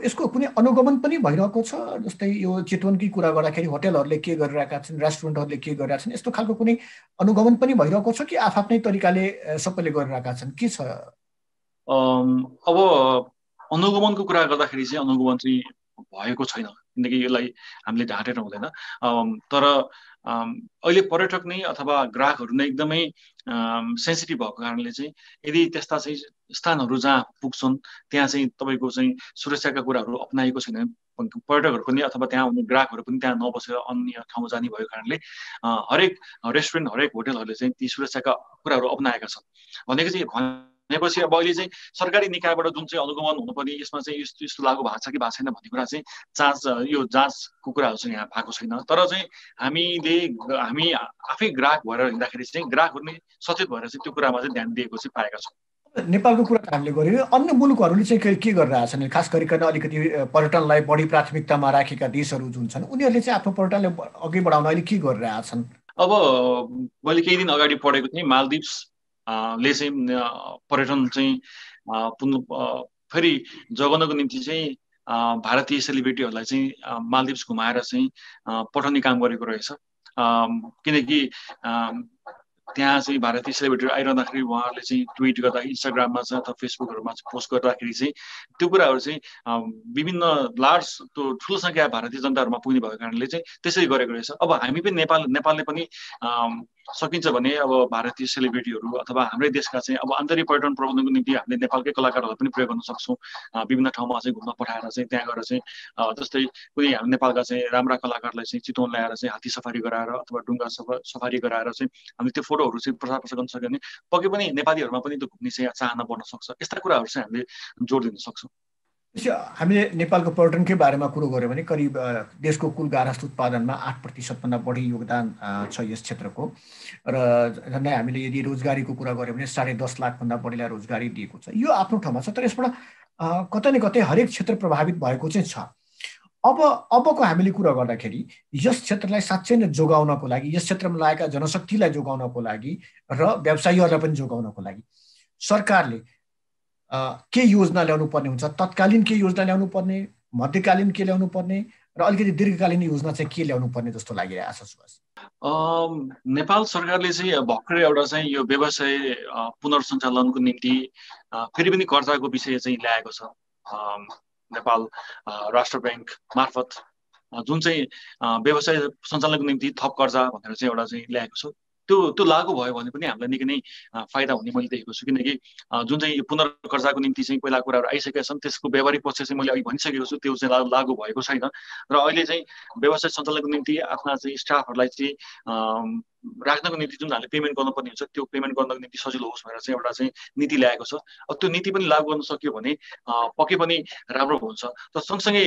Speaker 1: यसको कुनै अनुगमन पनि भइरहेको छ? जस्तै यो चितवनकै कुरा गर्दाखेरि होटलहरूले के गरिरहेका छन्, रेस्टुरेन्टहरूले के गरिरहेका छन्, यस्तो खालको कुनै अनुगमन पनि भइरहेको छ कि आफ्नै तरिकाले सबैले गरिरहेका छन्, के छ?
Speaker 2: अब अनुगमनको कुरा गर्दाखेरि चाहिँ अनुगमन चाहिँ भएको छैन, किनकि यसलाई हामीले ढाँटेर हुँदैन। तर अहिले पर्यटक नै अथवा ग्राहकहरू नै एकदमै सेन्सिटिभ भएको कारणले चाहिँ यदि त्यस्ता चाहिँ स्थानहरू जहाँ पुग्छन् त्यहाँ चाहिँ तपाईँको चाहिँ सुरक्षाका कुराहरू अप्नाएको छैन, पर्यटकहरू पनि अथवा त्यहाँ हुने ग्राहकहरू पनि त्यहाँ नबसेर अन्य ठाउँ जाने भएको कारणले हरेक रेस्टुरेन्ट हरेक होटलहरूले चाहिँ ती सुरक्षाका कुराहरू अप्नाएका छन् भनेपछि अब अहिले चाहिँ सरकारी निकायबाट जुन चाहिँ अनुगमन हुनुपर्ने यसमा चाहिँ यस्तो लागू भएको छ कि भएको छैन भन्ने कुरा चाहिँ यो जाँचको कुराहरू चाहिँ यहाँ भएको छैन। तर चाहिँ हामी आफै ग्राहक भएर हिँड्दाखेरि चाहिँ ग्राहकहरू नै सचेत भएर चाहिँ त्यो कुरामा चाहिँ ध्यान दिएको चाहिँ पाएका छौँ।
Speaker 1: नेपालको कुरा त हामीले गऱ्यौँ, अन्य मुलुकहरूले चाहिँ के गरिरहेछन्? खास गरिकन अलिकति पर्यटनलाई बढी प्राथमिकतामा राखेका देशहरू जुन छन् उनीहरूले चाहिँ आफ्नो पर्यटनलाई अघि बढाउन अहिले के गरिरहेछन्?
Speaker 2: अब मैले केही दिन अगाडि पढेको थिएँ, मालदिप्स ले चाहिँ पर्यटन चाहिँ फेरि जगाउनको निम्ति चाहिँ भारतीय सेलिब्रिटीहरूलाई चाहिँ मालदिप्स घुमाएर चाहिँ पठाउने काम गरेको रहेछ। किनकि त्यहाँ चाहिँ भारतीय सेलिब्रिटीहरू आइरहँदाखेरि उहाँहरूले चाहिँ ट्विट गर्दा इन्स्टाग्राममा चाहिँ अथवा फेसबुकहरूमा पोस्ट गर्दाखेरि चाहिँ त्यो कुराहरू चाहिँ विभिन्न लार्ज ठुलो सङ्ख्या भारतीय जनताहरूमा पुग्ने भएको कारणले चाहिँ त्यसरी गरेको रहेछ। अब हामी पनि नेपालले पनि सकिन्छ भने अब भारतीय सेलिब्रिटीहरू अथवा हाम्रै देशका चाहिँ अब आन्तरिक पर्यटन प्रबन्धनको निम्ति हामीले नेपालकै कलाकारहरूलाई पनि प्रयोग गर्न सक्छौँ। विभिन्न ठाउँमा चाहिँ घुम्न पठाएर चाहिँ त्यहाँ गएर चाहिँ जस्तै कुनै हामी नेपालका चाहिँ राम्रा कलाकारलाई चाहिँ चितवन ल्याएर चाहिँ हात्ती सफारी गराएर अथवा डुङ्गा सफारी गराएर चाहिँ हामीले त्यो फोटोहरू चाहिँ प्रचार प्रसार गर्न सक्यो भने पक्कै पनि नेपालीहरूमा पनि त्यो घुम्ने चाहिँ चाहना बढ्न सक्छ। यस्ता कुराहरू चाहिँ हामीले जोड दिन सक्छौँ।
Speaker 1: हामीले नेपालको पर्यटनकै बारेमा कुरो गऱ्यौँ भने करिब देशको कुल गार्हस्थ उत्पादनमा 8%भन्दा बढी योगदान छ यस क्षेत्रको र झन्डै हामीले यदि रोजगारीको कुरा गऱ्यौँ भने 10.5 लाखभन्दा बढीलाई रोजगारी दिएको छ। यो आफ्नो ठाउँमा छ, तर यसबाट कतै न कतै हरेक क्षेत्र प्रभावित भएको चाहिँ छ। अबको हामीले कुरा गर्दाखेरि यस क्षेत्रलाई साँच्चै नै जोगाउनको लागि, यस क्षेत्रमा लागेका जनशक्तिलाई जोगाउनको लागि र व्यवसायीहरूलाई पनि जोगाउनको लागि सरकारले के योजना ल्याउनु पर्ने हुन्छ? तत्कालीन के योजना ल्याउनु पर्ने, मध्यकालीन के ल्याउनु पर्ने र अलिकति दीर्घकालीन योजना चाहिँ के ल्याउनु पर्ने जस्तो लागिरहेको छ सुभाष?
Speaker 2: नेपाल सरकारले चाहिँ भर्खरै एउटा चाहिँ यो व्यवसाय पुनर्सञ्चालनको निम्ति फेरि पनि कर्जाको विषय चाहिँ ल्याएको छ। नेपाल राष्ट्र ब्याङ्क मार्फत जुन चाहिँ व्यवसाय सञ्चालनको निम्ति थप कर्जा भनेर चाहिँ एउटा चाहिँ ल्याएको छ। त्यो लागू भयो भने पनि हामीलाई निकै नै फाइदा हुने मैले देखेको छु। किनकि जुन चाहिँ पुनर्कर्जाको निम्ति चाहिँ पहिला कुराहरू आइसकेका छन्, त्यसको व्यावहारिक पक्ष चाहिँ मैले अघि भनिसकेको छु, त्यो चाहिँ लागू भएको छैन। र अहिले चाहिँ व्यवसाय सञ्चालनको निम्ति आफ्ना चाहिँ स्टाफहरूलाई चाहिँ राख्नको निम्ति जुन हामीले पेमेन्ट गर्नुपर्ने हुन्छ त्यो पेमेन्ट गर्नको निम्ति सजिलो होस् भनेर चाहिँ एउटा चाहिँ नीति ल्याएको छ। अब त्यो नीति पनि लागू गर्न सक्यो भने पक्कै पनि राम्रो हुन्छ। तर सँगसँगै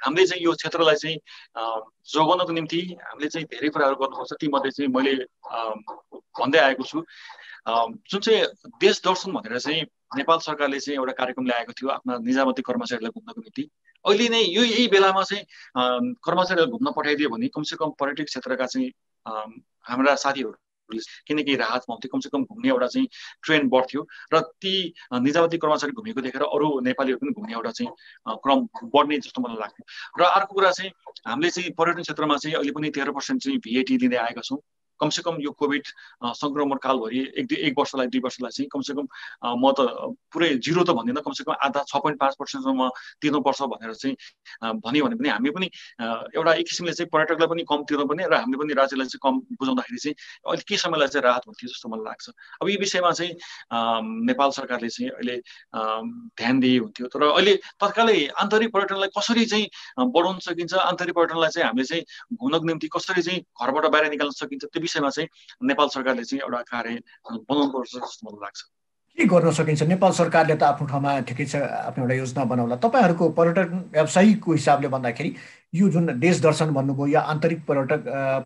Speaker 2: हामीले चाहिँ यो क्षेत्रलाई चाहिँ जोगाउनको निम्ति हामीले चाहिँ धेरै कुराहरू गर्नुपर्छ। तीमध्ये चाहिँ मैले भन्दै आएको छु, जुन चाहिँ देश दर्शन भनेर चाहिँ नेपाल सरकारले चाहिँ एउटा कार्यक्रम ल्याएको थियो आफ्ना निजामती कर्मचारीलाई घुम्नको निम्ति। अहिले नै यही बेलामा चाहिँ कर्मचारीलाई घुम्न पठाइदियो भने कमसेकम पर्यटक क्षेत्रका चाहिँ हाम्रा साथीहरू किनकि राहत पाउँथ्यो, कमसेकम घुम्ने एउटा चाहिँ ट्रेन्ड बढ्थ्यो र ती निजामती कर्मचारी घुमेको देखेर अरू नेपालीहरू पनि घुम्ने एउटा चाहिँ क्रम बढ्ने जस्तो मलाई लाग्थ्यो। र अर्को कुरा चाहिँ हामीले चाहिँ पर्यटन क्षेत्रमा चाहिँ अहिले पनि 13% चाहिँ VAT दिँदै आएका छौँ। कमसेकम यो कोभिड सङ्क्रमण कालभरि एक वर्षलाई 2 वर्षलाई चाहिँ कमसेकम म त पुरै जिरो त भन्दिनँ, कमसेकम आधा 6.5%सम्म तिर्नुपर्छ भनेर चाहिँ भन्यो भने पनि हामी पनि एउटा एक किसिमले चाहिँ पर्यटकलाई पनि कम तिर्नुपर्ने र हामीले पनि राज्यलाई चाहिँ कम बुझाउँदाखेरि चाहिँ अहिले केही समयलाई चाहिँ राहत हुन्थ्यो जस्तो मलाई लाग्छ। अब यो विषयमा चाहिँ नेपाल सरकारले चाहिँ अहिले ध्यान दिए हुन्थ्यो। तर अहिले तत्कालै आन्तरिक पर्यटनलाई कसरी चाहिँ बढाउन सकिन्छ, आन्तरिक पर्यटनलाई चाहिँ हामीले चाहिँ घुम्नको निम्ति कसरी चाहिँ घरबाट बाहिर निकाल्न सकिन्छ, त्यो विषयमा चाहिँ नेपाल सरकारले चाहिँ एउटा कार्य बनाउनुपर्छ जस्तो मलाई लाग्छ।
Speaker 1: के गर्न सकिन्छ? नेपाल सरकारले त आफ्नो ठाउँमा ठिकै छ, आफ्नो एउटा योजना बनाउला। तपाईँहरूको पर्यटन व्यवसायीको हिसाबले भन्दाखेरि यो जुन देश दर्शन भन्नुभयो या आन्तरिक पर्यटक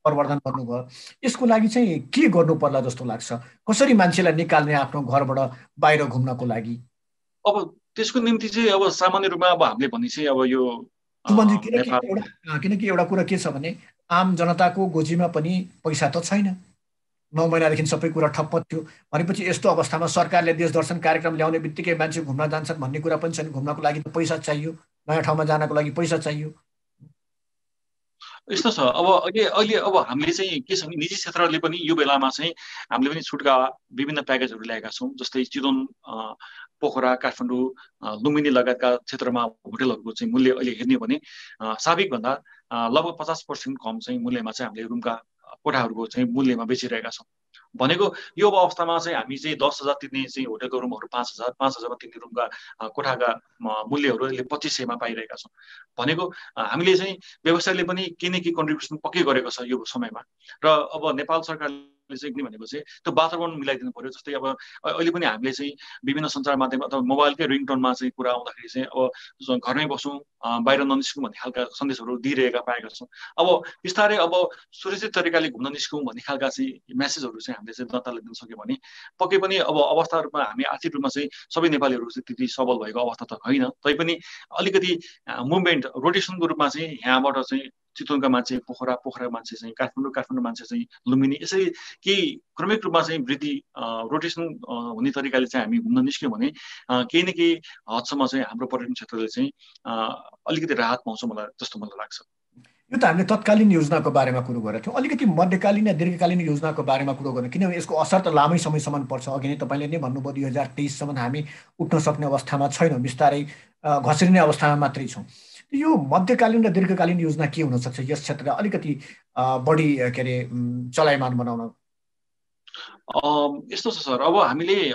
Speaker 1: प्रवर्धन भन्नुभयो, यसको लागि चाहिँ के गर्नु पर्ला जस्तो लाग्छ? कसरी मान्छेलाई निकाल्ने आफ्नो घरबाट बाहिर घुम्नको लागि?
Speaker 2: अब त्यसको निम्ति चाहिँ अब सामान्य रूपमा अब हामीले भने चाहिँ अब यो
Speaker 1: किनकि एउटा कुरा के छ भने आम जनताको गोजीमा पनि पैसा त छैन। 9 महिनादेखि सबै कुरा ठप्प थियो भनेपछि यस्तो अवस्थामा सरकारले देश दर्शन कार्यक्रम ल्याउने बित्तिकै मान्छे घुम्न जान्छन् भन्ने कुरा पनि छैन। घुम्नको लागि त पैसा चाहियो, नयाँ ठाउँमा जानको लागि पैसा चाहियो।
Speaker 2: यस्तो छ। अब अहिले अब हामीले चाहिँ के छ भने निजी क्षेत्रले पनि यो बेलामा चाहिँ हामीले पनि छुटका विभिन्न प्याकेजहरू ल्याएका छौँ। जस्तै चितवन, पोखरा, काठमाडौँ, लुम्बिनी लगायतका क्षेत्रमा होटलहरूको चाहिँ मूल्य अहिले हेर्ने हो भने साबिकभन्दा लगभग 50% कम चाहिँ मूल्यमा चाहिँ हामीले रुमका कोठाहरूको चाहिँ मूल्यमा बेचिरहेका छौँ। भनेको यो अवस्थामा चाहिँ हामी चाहिँ 10,000 तिर्ने चाहिँ होटलको रुमहरू 5,000, 5,000मा तिर्ने रुमका कोठाका मूल्यहरू अहिले 2500मा पाइरहेका छौँ। भनेको हामीले चाहिँ व्यवसायले पनि केही न केही कन्ट्रिब्युसन पक्कै गरेको छ यो समयमा। र अब नेपाल सरकारले चाहिँ के भनेको चाहिँ त्यो वातावरण मिलाइदिनु पर्यो। जस्तै अब अहिले पनि हामीले चाहिँ विभिन्न सञ्चार माध्यम अथवा मोबाइलकै रिङटोनमा चाहिँ कुरा आउँदाखेरि चाहिँ अब घरमै बसौँ, बाहिर ननिस्कौँ भन्ने खालका सन्देशहरू दिइरहेका पाएका छौँ। अब बिस्तारै अब सुरक्षित तरिकाले घुम्न निस्कौँ भन्ने खालका चाहिँ मेसेजहरू चाहिँ हामीले चाहिँ जनतालाई दिन सक्यो भने पक्कै पनि अब अवस्था रूपमा हामी आर्थिक रूपमा चाहिँ सबै नेपालीहरू चाहिँ त्यति सबल भएको अवस्था त होइन, तैपनि अलिकति मुभमेन्ट रोटेसनको रूपमा चाहिँ यहाँबाट चाहिँ चितवनका मान्छे पोखरा मान्छे चाहिँ काठमाडौँ मान्छे चाहिँ लुम्बिनी, यसरी केही क्रमिक रूपमा चाहिँ वृद्धि रोटेसन हुने तरिकाले चाहिँ हामी घुम्न निस्क्यौँ भने केही न केही हदसम्म चाहिँ हाम्रो पर्यटन क्षेत्रले चाहिँ अलिकति राहत पाउँछ मलाई जस्तो मलाई लाग्छ।
Speaker 1: यो त हामीले तत्कालीन योजनाको बारेमा कुरो गरेका थियौँ। अलिकति मध्यकालीन र दीर्घकालीन योजनाको बारेमा कुरो गर्ने, किनभने यसको असर त लामै समयसम्म पर्छ। अघि नै तपाईँले नै भन्नुभयो 2023सम्म हामी उठ्न सक्ने अवस्थामा छैनौँ, बिस्तारै घस्रिने अवस्थामा मात्रै छौँ। यो मध्यकालीन र दीर्घकालीन योजना के हुनसक्छ यस क्षेत्रलाई अलिकति बढी के अरे चलायमान बनाउन?
Speaker 2: यस्तो छ सर, अब हामीले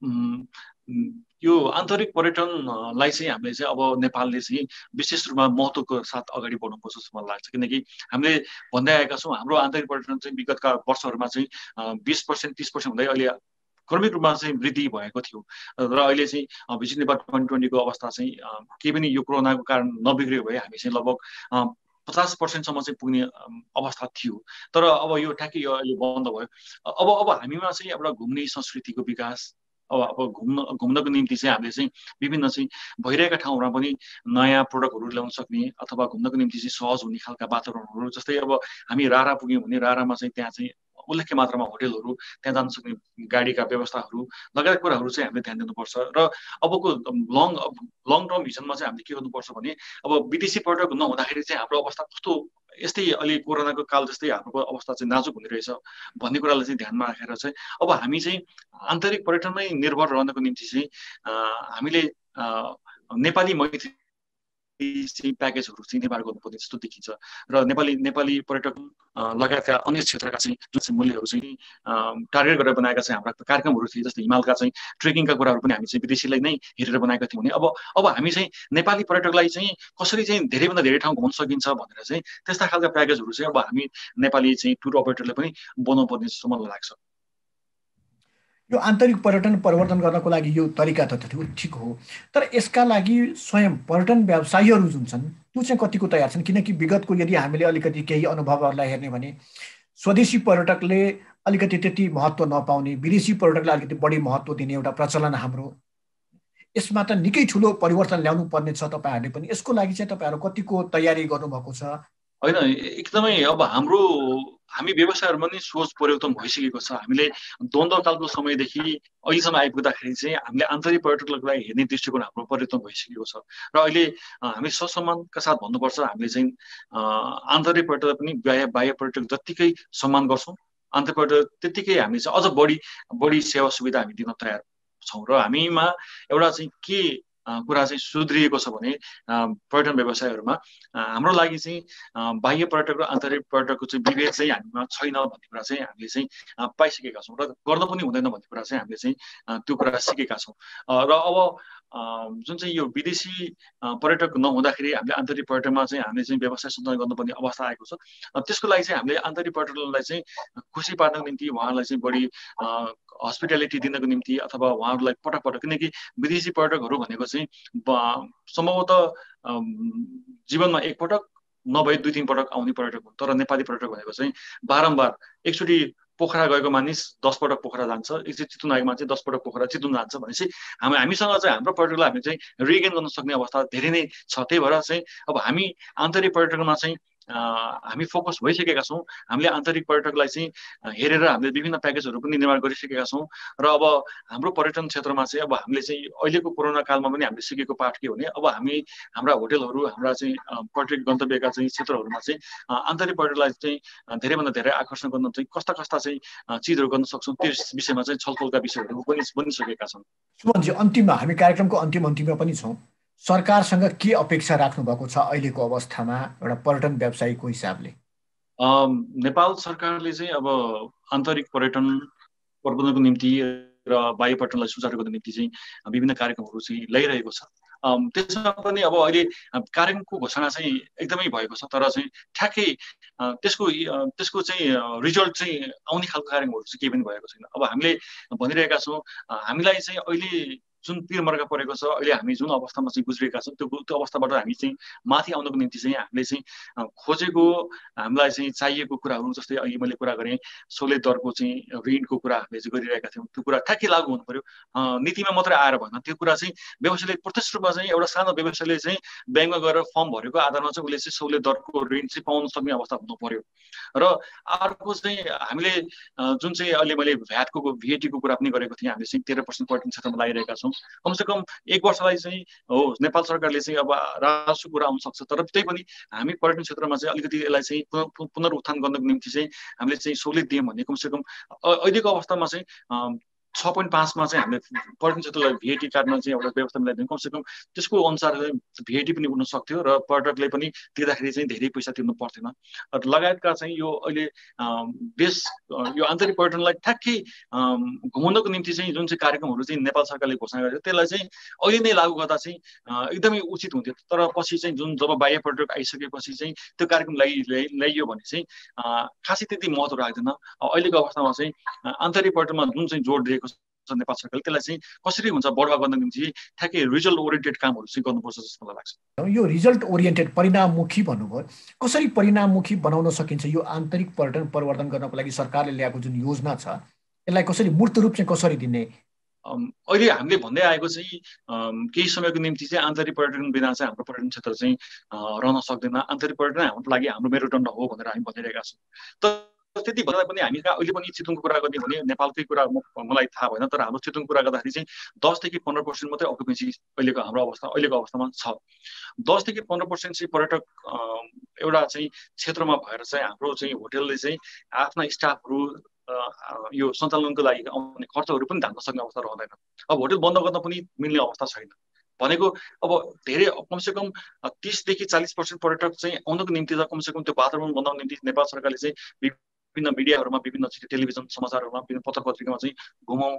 Speaker 2: उम्, यो आन्तरिक पर्यटनलाई चाहिँ हामीले चाहिँ अब नेपालले चाहिँ विशेष रूपमा महत्त्वको साथ अगाडि बढाउनुपर्छ जस्तो मलाई लाग्छ। किनकि हामीले भन्दै आएका छौँ हाम्रो आन्तरिक पर्यटन चाहिँ विगतका वर्षहरूमा चाहिँ 20% 30% हुँदै अहिले क्रमिक रूपमा चाहिँ वृद्धि भएको थियो। र अहिले चाहिँ भिजिट नेपाल 2020को अवस्था चाहिँ केही पनि यो कोरोनाको कारण नबिग्रियो भए हामी चाहिँ लगभग 50% चाहिँ पुग्ने अवस्था थियो। तर अब यो ठ्याक्कै यो अहिले बन्द भयो। अब हामीमा चाहिँ एउटा घुम्ने संस्कृतिको विकास, अब घुम्नको निम्ति चाहिँ हामीले चाहिँ विभिन्न चाहिँ भइरहेका ठाउँमा पनि नयाँ प्रोडक्टहरू ल्याउन सक्ने अथवा घुम्नको निम्ति चाहिँ सहज हुने खालका वातावरणहरू, जस्तै अब हामी रारा पुग्यौँ भने रारामा चाहिँ त्यहाँ चाहिँ उल्लेख्य मात्रामा होटेलहरू, त्यहाँ जान सक्ने गाडीका व्यवस्थाहरू लगायत कुराहरू चाहिँ हामीले ध्यान दिनुपर्छ। र अबको लङ टर्म भिजनमा चाहिँ हामीले के गर्नुपर्छ भने अब विदेशी पर्यटक नहुँदाखेरि चाहिँ हाम्रो अवस्था कस्तो, यस्तै अलि कोरोनाको काल जस्तै हाम्रो अवस्था चाहिँ नाजुक हुने रहेछ भन्ने कुरालाई चाहिँ ध्यानमा राखेर चाहिँ अब हामी चाहिँ आन्तरिक पर्यटनमै निर्भर रहनको निम्ति चाहिँ हामीले नेपाली मैत्री चाहिँ प्याकेजहरू चाहिँ निर्माण गर्नुपर्ने जस्तो देखिन्छ। र नेपाली पर्यटक लगायतका अन्य क्षेत्रका चाहिँ जुन चाहिँ मूल्यहरू चाहिँ टार्गेट गरेर बनाएका चाहिँ हाम्रा कार्यक्रमहरू थिए, जस्तै हिमालका चाहिँ ट्रेकिङका कुराहरू पनि हामी चाहिँ विदेशीलाई नै हेरेर बनाएका थियौँ भने अब हामी चाहिँ नेपाली पर्यटकलाई चाहिँ कसरी चाहिँ धेरैभन्दा धेरै ठाउँ घुम्न सकिन्छ भनेर चाहिँ त्यस्ता खालका प्याकेजहरू चाहिँ अब हामी नेपाली चाहिँ टुर अपरेटरले पनि बनाउनु पर्ने जस्तो मलाई लाग्छ।
Speaker 1: यो आन्तरिक पर्यटन परिवर्तन गर्नको लागि यो तरिका त ठिक हो, तर यसका लागि स्वयं पर्यटन व्यवसायीहरू जुन छन् त्यो चाहिँ कतिको तयार छन्? किनकि विगतको यदि हामीले अलिकति केही अनुभवहरूलाई हेर्ने भने स्वदेशी पर्यटकले अलिकति त्यति महत्त्व नपाउने, विदेशी पर्यटकलाई अलिकति बढी महत्त्व दिने एउटा प्रचलन हाम्रो। यसमा त निकै ठुलो परिवर्तन ल्याउनु पर्ने छ तपाईँहरूले पनि। यसको लागि चाहिँ तपाईँहरू कतिको तयारी गर्नुभएको छ?
Speaker 2: होइन, एकदमै अब हामी व्यवसायहरूमा नि सोच परिवर्तन भइसकेको छ। हामीले द्वन्द्वकालको समयदेखि अहिलेसम्म आइपुग्दाखेरि चाहिँ हामीले आन्तरिक पर्यटकलाई हेर्ने दृष्टिकोण हाम्रो परिवर्तन भइसकेको छ। र अहिले हामी ससम्मानका साथ भन्नुपर्छ, हामीले चाहिँ आन्तरिक पर्यटक पनि बाह्य पर्यटक जत्तिकै सम्मान गर्छौँ, आन्तरिक पर्यटक त्यत्तिकै हामी चाहिँ अझ बढी सेवा सुविधा हामी दिन तयार छौँ। र हामीमा एउटा चाहिँ के कुरा चाहिँ सुध्रिएको छ भने पर्यटन व्यवसायहरूमा हाम्रो लागि चाहिँ बाह्य पर्यटक र आन्तरिक पर्यटकको चाहिँ विभेद चाहिँ हामीमा छैन भन्ने कुरा चाहिँ हामीले चाहिँ पाइसकेका छौँ, र गर्न पनि हुँदैन भन्ने कुरा चाहिँ हामीले चाहिँ त्यो कुरा सिकेका छौँ। र अब जुन चाहिँ यो विदेशी पर्यटक नहुँदाखेरि हामीले आन्तरिक पर्यटकमा चाहिँ हामीले चाहिँ व्यवसाय सञ्चालन गर्नुपर्ने अवस्था आएको छ। त्यसको लागि चाहिँ हामीले आन्तरिक पर्यटकलाई चाहिँ खुसी पार्नको निम्ति, उहाँहरूलाई चाहिँ बढी हस्पिटालिटी दिनको निम्ति अथवा उहाँहरूलाई पटक पटक, किनकि विदेशी पर्यटकहरू भनेको चाहिँ सम्भवतः जीवनमा एकपटक नभए 2-3 पटक आउने पर्यटक हुन्। तर नेपाली पर्यटक भनेको चाहिँ बारम्बार, एकचोटि पोखरा गएको मानिस 10 पटक पोखरा जान्छ, एकचोटि चितवन आएको मान्छे 10 पटक पोखरा चितवन जान्छ भनेपछि हामीसँग चाहिँ हाम्रो पर्यटकलाई हामी चाहिँ रिगेन गर्न सक्ने अवस्था धेरै नै छ। त्यही भएर चाहिँ अब हामी आन्तरिक पर्यटकमा चाहिँ हामी फोकस भइसकेका छौँ। हामीले आन्तरिक पर्यटकलाई चाहिँ हेरेर हामीले विभिन्न प्याकेजहरू पनि निर्माण गरिसकेका छौँ। र अब हाम्रो पर्यटन क्षेत्रमा चाहिँ अब हामीले चाहिँ अहिलेको कोरोना कालमा पनि हामीले सिकेको पाठ के हो भने अब हामी हाम्रा होटेलहरू, हाम्रा चाहिँ पर्यटक गन्तव्यका चाहिँ क्षेत्रहरूमा चाहिँ आन्तरिक पर्यटकलाई चाहिँ धेरैभन्दा धेरै आकर्षण गर्न चाहिँ कस्ता चाहिँ चिजहरू गर्न सक्छौँ, त्यस विषयमा चाहिँ छलफलका विषयहरू पनि बनिसकेका छन्।
Speaker 1: सुमनजी, अन्तिममा हामी कार्यक्रमको अन्तिममा पनि छौँ। सरकारसँग के अपेक्षा राख्नु भएको छ अहिलेको अवस्थामा एउटा पर्यटन व्यवसायीको हिसाबले?
Speaker 2: नेपाल सरकारले चाहिँ अब आन्तरिक पर्यटन प्रबन्धनको निम्ति र बाह्य पर्यटनलाई सुचारू गर्नको निम्ति चाहिँ विभिन्न कार्यक्रमहरू चाहिँ ल्याइरहेको छ। त्यसमा पनि अब अहिले कार्यक्रमको घोषणा चाहिँ एकदमै भएको छ, तर चाहिँ ठ्याक्कै त्यसको चाहिँ रिजल्ट चाहिँ आउने खालको कार्यक्रमहरू चाहिँ केही पनि भएको छैन। अब हामीले भनिरहेका छौँ, हामीलाई चाहिँ अहिले जुन पिरमर्का परेको छ, अहिले हामी जुन अवस्थामा चाहिँ गुज्रेका छौँ त्यो अवस्थाबाट हामी चाहिँ माथि आउनको निम्ति चाहिँ हामीले चाहिँ खोजेको, हामीलाई चाहिँ चाहिएको कुराहरू, जस्तै अघि मैले कुरा गरेँ सहुलियत दरको चाहिँ ऋणको कुरा हामीले चाहिँ गरिरहेका थियौँ, त्यो कुरा ठ्याक्कै लागू हुनु पर्यो। नीतिमा मात्रै आएर भएन, त्यो कुरा चाहिँ व्यवसायले प्रत्यक्ष रूपमा चाहिँ एउटा सानो व्यवसायले चाहिँ ब्याङ्कमा गएर फर्म भरेको आधारमा चाहिँ उसले चाहिँ सहुलियत दरको ऋण चाहिँ पाउन सक्ने अवस्था हुनु पर्यो। र अर्को चाहिँ हामीले जुन चाहिँ अहिले मैले VAT को कुरा पनि गरेको थिएँ, हामीले चाहिँ 13% पर्यटन क्षेत्रमा लगाइरहेका छौँ। कमसेकम 1 वर्षलाई चाहिँ हो नेपाल सरकारले चाहिँ अब राजस्व कुरा आउन सक्छ, तर त्यही पनि हामी पर्यटन क्षेत्रमा चाहिँ अलिकति यसलाई चाहिँ पुनरुत्थान गर्नको निम्ति चाहिँ हामीले चाहिँ सहुलियत दियौँ भने कमसेकम अहिलेको अवस्थामा चाहिँ 6.5 मा चाहिँ हामीले पर्यटन क्षेत्रलाई VAT काट्न चाहिँ एउटा व्यवस्था मिलाइदिनु, कमसेकम त्यसको अनुसार VAT पनि उठ्न सक्थ्यो र पर्यटकले पनि तिर्दाखेरि चाहिँ धेरै पैसा तिर्नु पर्दैन। लगायतका चाहिँ यो अहिले देश यो आन्तरिक पर्यटनलाई ठ्याक्कै घुमाउनको निम्ति चाहिँ जुन चाहिँ कार्यक्रमहरू चाहिँ नेपाल सरकारले घोषणा गरेको त्यसलाई चाहिँ अहिले नै लागू गर्दा चाहिँ एकदमै उचित हुन्थ्यो। तर पछि चाहिँ जब बाह्य पर्यटक आइसकेपछि चाहिँ त्यो कार्यक्रम ल्याइयो भने चाहिँ खासै त्यति महत्त्व राख्दैन। अहिलेको अवस्थामा चाहिँ आन्तरिक पर्यटनमा जुन चाहिँ जोड दिएको छ नेपाल सरकारले त्यसलाई चाहिँ कसरी हुन्छ बढावा गर्न निम्ति ठ्याक्कै रिजल्ट ओरिएन्टेड कामहरू चाहिँ गर्नुपर्छ जस्तो मलाई लाग्छ।
Speaker 1: यो रिजल्ट ओरिएन्टेड परिणाममुखी भन्नुभयो, कसरी परिणाममुखी बनाउन सकिन्छ? यो आन्तरिक पर्यटन परिवर्तन गर्नको लागि सरकारले ल्याएको जुन योजना छ यसलाई कसरी मूर्त रूप चाहिँ कसरी दिने?
Speaker 2: अहिले हामीले भन्दै आएको चाहिँ केही समयको निम्ति चाहिँ आन्तरिक पर्यटन बिना चाहिँ हाम्रो पर्यटन क्षेत्र चाहिँ रहन सक्दैन। आन्तरिक पर्यटन हाम्रो लागि हाम्रो मेरुदण्ड हो भनेर हामी भनिरहेका छौँ। तर त्यति भन्दा पनि हामी कहाँ अहिले पनि चितवनको कुरा गर्ने भने नेपालकै कुरा मलाई थाहा भएन, तर हाम्रो चितवनको कुरा गर्दाखेरि चाहिँ 10 देखि 15% मात्रै अकुपेन्सी अहिलेको अवस्थामा छ। 10 देखि 15% चाहिँ पर्यटक एउटा चाहिँ क्षेत्रमा भएर चाहिँ हाम्रो चाहिँ होटलले चाहिँ आफ्ना स्टाफहरू यो सञ्चालनको लागि आउने खर्चहरू पनि धान्न सक्ने अवस्था रहँदैन। अब होटल बन्द गर्न पनि मिल्ने अवस्था छैन भनेको अब धेरै कमसेकम 30 देखि 40% पर्यटक चाहिँ आउनको निम्ति त कमसेकम त्यो वातावरण बनाउनको निम्ति नेपाल सरकारले चाहिँ विभिन्न मिडियाहरूमा, विभिन्न टेलिभिजन समाचारहरूमा, विभिन्न पत्र पत्रिकामा चाहिँ घुमाउँ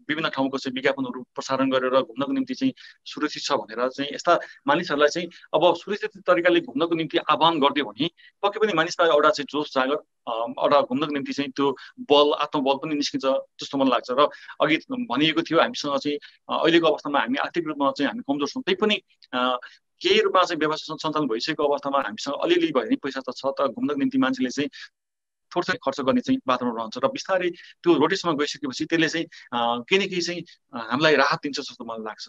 Speaker 2: विभिन्न ठाउँको चाहिँ विज्ञापनहरू प्रसारण गरेर घुम्नको निम्ति चाहिँ सुरक्षित छ भनेर चाहिँ यस्ता मानिसहरूलाई चाहिँ अब सुरक्षित तरिकाले घुम्नको निम्ति आह्वान गरिदियो भने पक्कै पनि मानिसलाई एउटा चाहिँ जोस जागर एउटा घुम्नको निम्ति चाहिँ त्यो आत्मबल पनि निस्किन्छ जस्तो मलाई लाग्छ। र अघि भनिएको थियो हामीसँग चाहिँ अहिलेको अवस्थामा हामी आर्थिक रूपमा चाहिँ हामी कमजोर छौँ, तैपनि केही रूपमा चाहिँ व्यवसाय सञ्चालन भइसकेको अवस्थामा हामीसँग अलिअलि भए पनि पैसा त छ, तर घुम्नको निम्ति मान्छेले चाहिँ थोरै खर्च गर्ने चाहिँ वातावरण रहन्छ र बिस्तारै त्यो रोटेसनमा गइसकेपछि त्यसले चाहिँ केही न केही चाहिँ हामीलाई राहत दिन्छ जस्तो मलाई लाग्छ।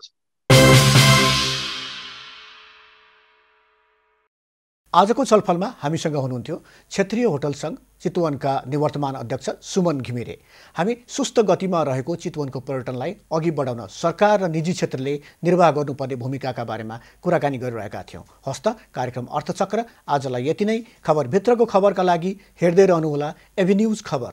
Speaker 1: आजको छलफलमा हामीसँग हुनुहुन्थ्यो क्षेत्रीय होटल सङ्घ चितवनका निवर्तमान अध्यक्ष सुमन घिमिरे। हामी सुस्त गतिमा रहेको चितवनको पर्यटनलाई अघि बढाउन सरकार र निजी क्षेत्रले निर्वाह गर्नुपर्ने भूमिकाका बारेमा कुराकानी गरिरहेका थियौँ। हस्त कार्यक्रम अर्थचक्र आजलाई यति नै। खबरभित्रको खबरका लागि हेर्दै रहनुहोला एभी न्युज खबर।